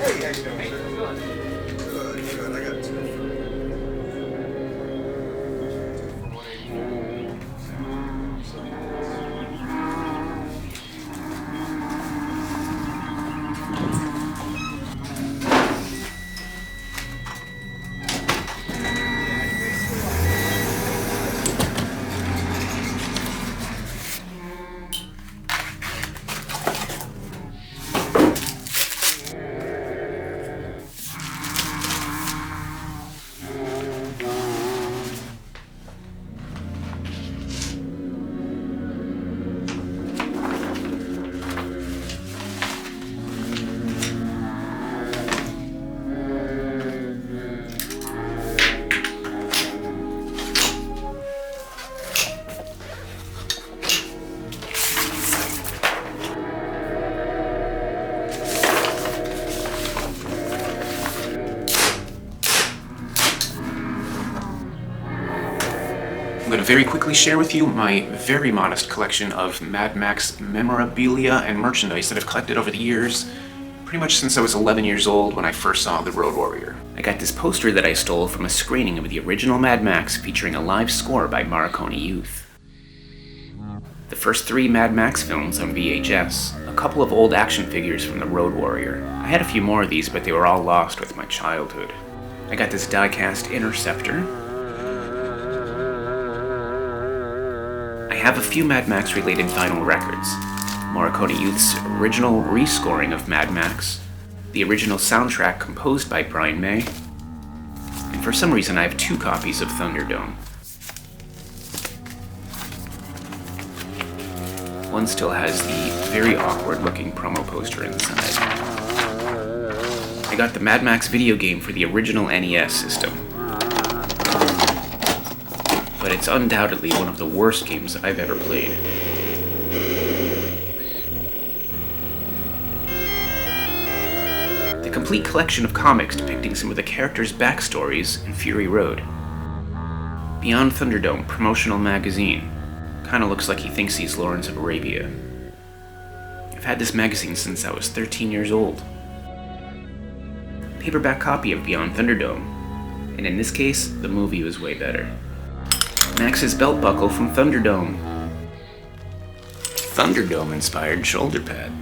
Hey, how you doing, sir? Good. I got two. I'm going to very quickly share with you my very modest collection of Mad Max memorabilia and merchandise that I've collected over the years, pretty much since I was 11 years old when I first saw The Road Warrior. I got this poster that I stole from a screening of the original Mad Max featuring a live score by Morricone Youth. The first 3 Mad Max films on VHS, a couple of old action figures from The Road Warrior. I had a few more of these, but they were all lost with my childhood. I got this die-cast Interceptor. I have a few Mad Max related vinyl records. Morricone Youth's original rescoring of Mad Max, the original soundtrack composed by Brian May, and for some reason I have 2 copies of Thunderdome. One still has the very awkward looking promo poster inside. I got the Mad Max video game for the original NES system, but it's undoubtedly one of the worst games I've ever played. The complete collection of comics depicting some of the characters' backstories in Fury Road. Beyond Thunderdome promotional magazine. Kinda looks like he thinks he's Lawrence of Arabia. I've had this magazine since I was 13 years old. Paperback copy of Beyond Thunderdome, and in this case, the movie was way better. Max's belt buckle from Thunderdome. Thunderdome-inspired shoulder pad.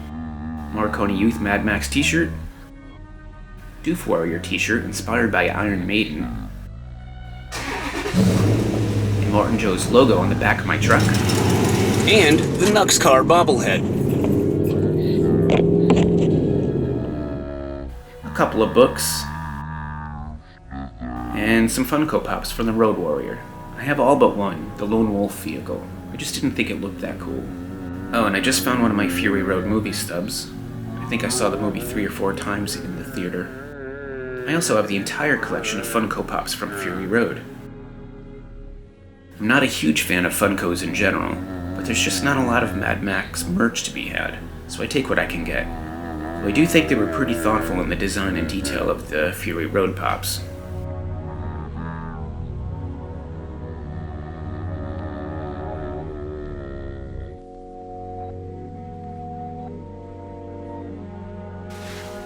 Morricone Youth Mad Max t-shirt. Doof Warrior t-shirt inspired by Iron Maiden. And Morton Joe's logo on the back of my truck. And the Nux Car bobblehead. A couple of books. And some Funko Pops from the Road Warrior. I have all but one, the Lone Wolf vehicle. I just didn't think it looked that cool. Oh, and I just found one of my Fury Road movie stubs. I think I saw the movie 3 or 4 times in the theater. I also have the entire collection of Funko Pops from Fury Road. I'm not a huge fan of Funkos in general, but there's just not a lot of Mad Max merch to be had, so I take what I can get. Though I do think they were pretty thoughtful in the design and detail of the Fury Road Pops.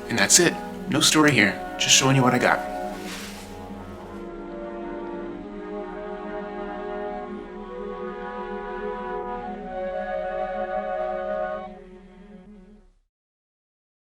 And that's it. No story here. Just showing you what I got.